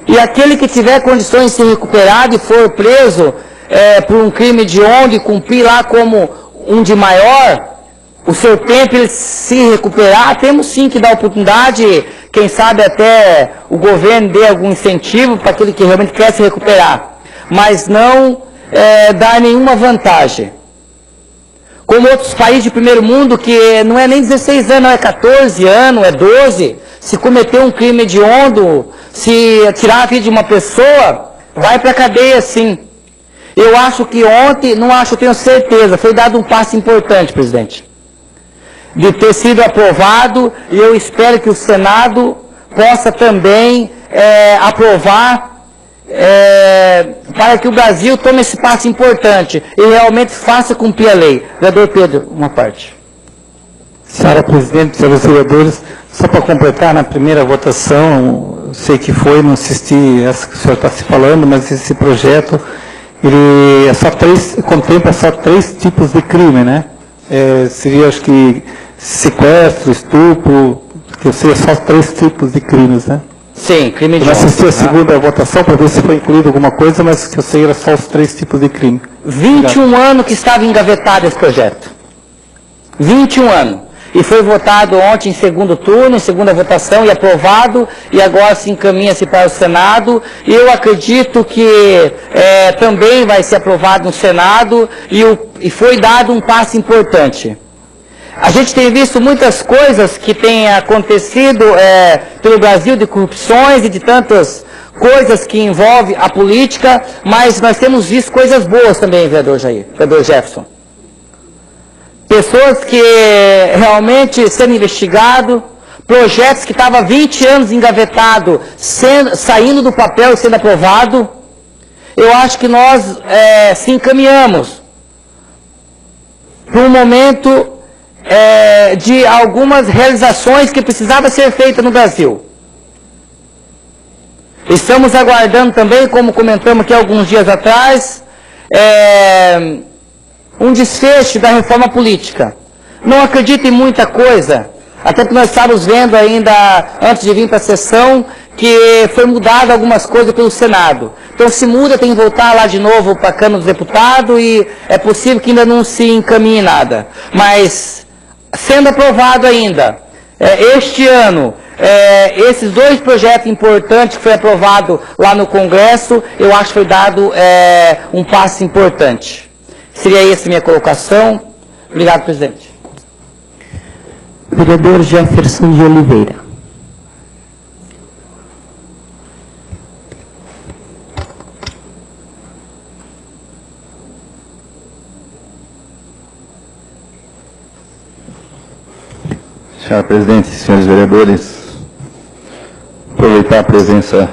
E aquele que tiver condições de se recuperar e for preso por um crime de honra e cumprir lá como um de maior, o seu tempo ele se recuperar, temos sim que dar oportunidade, quem sabe até o governo dê algum incentivo para aquele que realmente quer se recuperar. Mas não dar nenhuma vantagem. Como outros países de primeiro mundo, que não é nem 16 anos, não é 14 anos, é 12. Se cometer um crime hediondo, se tirar a vida de uma pessoa, vai para a cadeia sim. Eu acho que ontem, não acho, eu tenho certeza, foi dado um passo importante, presidente, de ter sido aprovado, e eu espero que o Senado possa também aprovar para que o Brasil tome esse passo importante e realmente faça cumprir a lei. Vereador Pedro, uma parte. Senhora Presidente, senhores vereadores, só para completar, na primeira votação, eu sei que foi, não assisti essa que o senhor está se falando, mas esse projeto, ele contempla só 3 tipos de crime, né? Seria, acho que, sequestro, estupro, que eu sei, só 3 tipos de crimes, né? Sim, crime de honra. Eu assisti a segunda votação para ver se foi incluído alguma coisa, mas que eu sei era só os 3 tipos de crime. 21 anos que estava engavetado esse projeto. 21 anos. E foi votado ontem em segundo turno, em segunda votação, e aprovado, e agora se encaminha-se para o Senado. E eu acredito que também vai ser aprovado no Senado, e foi dado um passo importante. A gente tem visto muitas coisas que têm acontecido pelo Brasil, de corrupções e de tantas coisas que envolvem a política, mas nós temos visto coisas boas também, vereador Jefferson. Pessoas que realmente sendo investigados, projetos que estavam há 20 anos engavetados, saindo do papel e sendo aprovado. Eu acho que nós se encaminhamos para um momento de algumas realizações que precisavam ser feitas no Brasil. Estamos aguardando também, como comentamos aqui alguns dias atrás, um desfecho da reforma política. Não acredito em muita coisa, até porque nós estávamos vendo ainda, antes de vir para a sessão, que foi mudado algumas coisas pelo Senado. Então, se muda, tem que voltar lá de novo para a Câmara dos Deputados, e é possível que ainda não se encaminhe nada. Mas, sendo aprovado ainda, este ano, esses 2 projetos importantes que foi aprovado lá no Congresso, eu acho que foi dado um passo importante. Seria essa a minha colocação. Obrigado, presidente. Vereador Jefferson de Oliveira. Senhora Presidente, senhores vereadores, aproveitar a presença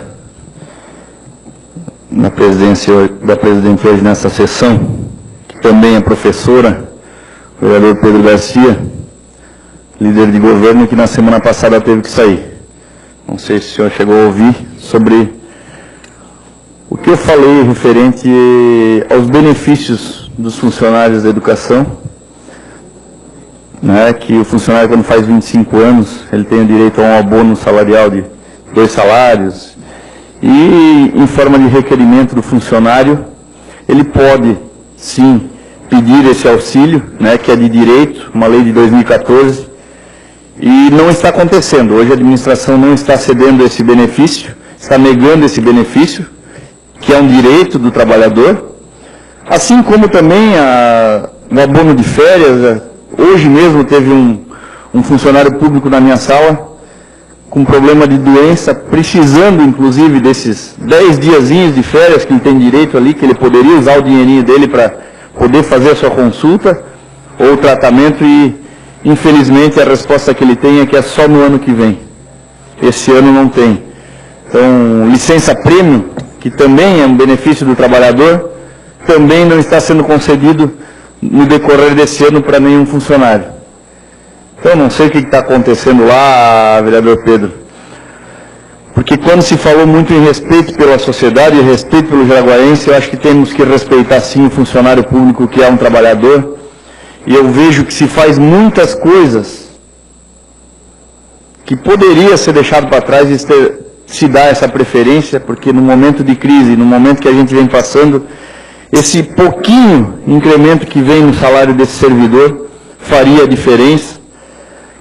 da presidente hoje nessa sessão, que também é professora, o vereador Pedro Garcia, líder de governo, que na semana passada teve que sair. Não sei se o senhor chegou a ouvir sobre o que eu falei referente aos benefícios dos funcionários da educação, né, que o funcionário, quando faz 25 anos, ele tem o direito a um abono salarial de 2 salários, e em forma de requerimento do funcionário, ele pode, sim, pedir esse auxílio, né, que é de direito, uma lei de 2014, e não está acontecendo. Hoje a administração não está cedendo esse benefício, está negando esse benefício, que é um direito do trabalhador, assim como também o abono de férias. Hoje mesmo teve um funcionário público na minha sala com problema de doença, precisando inclusive desses 10 diazinhos de férias que ele tem direito ali, que ele poderia usar o dinheirinho dele para poder fazer a sua consulta ou tratamento, e infelizmente a resposta que ele tem é que é só no ano que vem. Esse ano não tem. Então, licença-prêmio, que também é um benefício do trabalhador, também não está sendo concedido no decorrer desse ano para nenhum funcionário. Então, não sei o que está acontecendo lá, vereador Pedro, porque quando se falou muito em respeito pela sociedade e respeito pelo jaraguaense, eu acho que temos que respeitar sim o funcionário público que é um trabalhador, e eu vejo que se faz muitas coisas que poderia ser deixado para trás e se dar essa preferência, porque no momento de crise, no momento que a gente vem passando, esse pouquinho incremento que vem no salário desse servidor faria a diferença,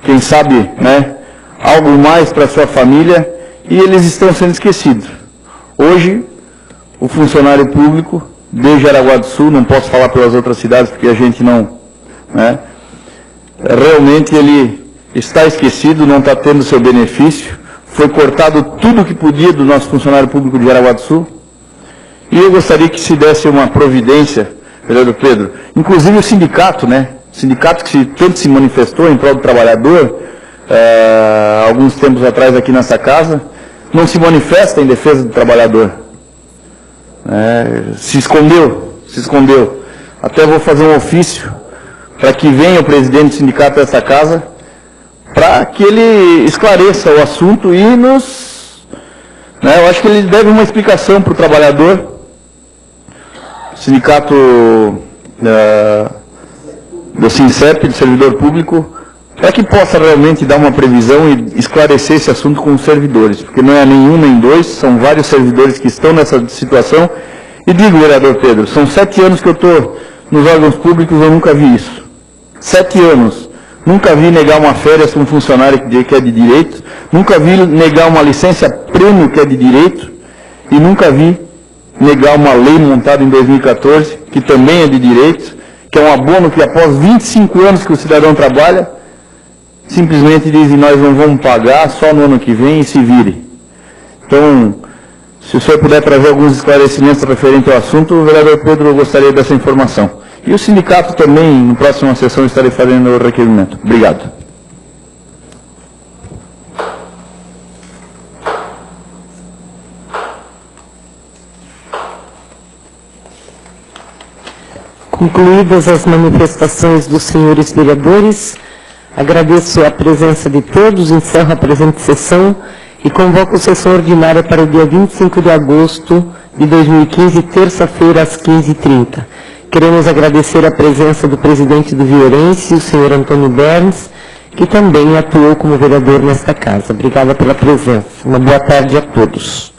quem sabe, né, algo mais para a sua família, e eles estão sendo esquecidos. Hoje, o funcionário público de Jaraguá do Sul, não posso falar pelas outras cidades porque a gente não, né, realmente ele está esquecido, não está tendo seu benefício, foi cortado tudo que podia do nosso funcionário público de Jaraguá do Sul, e eu gostaria que se desse uma providência, vereador Pedro, inclusive o sindicato, né, o sindicato que tanto se manifestou em prol do trabalhador, alguns tempos atrás aqui nessa casa, não se manifesta em defesa do trabalhador. Se escondeu. Até vou fazer um ofício para que venha o presidente do sindicato dessa casa, para que ele esclareça o assunto e nos... eu acho que ele deve uma explicação para o trabalhador. O sindicato do SINCEP, do servidor público, para que possa realmente dar uma previsão e esclarecer esse assunto com os servidores, porque não é nenhum nem dois, são vários servidores que estão nessa situação. E digo, vereador Pedro, são 7 anos que eu estou nos órgãos públicos, eu nunca vi isso. 7 anos. Nunca vi negar uma férias para um funcionário que é de direito, nunca vi negar uma licença-prêmio que é de direito, e nunca vi negar uma lei montada em 2014, que também é de direito, que é um abono que após 25 anos que o cidadão trabalha, simplesmente dizem, nós não vamos pagar, só no ano que vem e se vire. Então, se o senhor puder trazer alguns esclarecimentos referentes ao assunto, vereador Pedro, eu gostaria dessa informação. E o sindicato também, na próxima sessão, estarei fazendo o requerimento. Obrigado. Concluídas as manifestações dos senhores vereadores, agradeço a presença de todos, encerro a presente sessão e convoco a sessão ordinária para o dia 25 de agosto de 2015, terça-feira, às 15h30. Queremos agradecer a presença do presidente do Viorense, o senhor Antônio Berns, que também atuou como vereador nesta casa. Obrigada pela presença. Uma boa tarde a todos.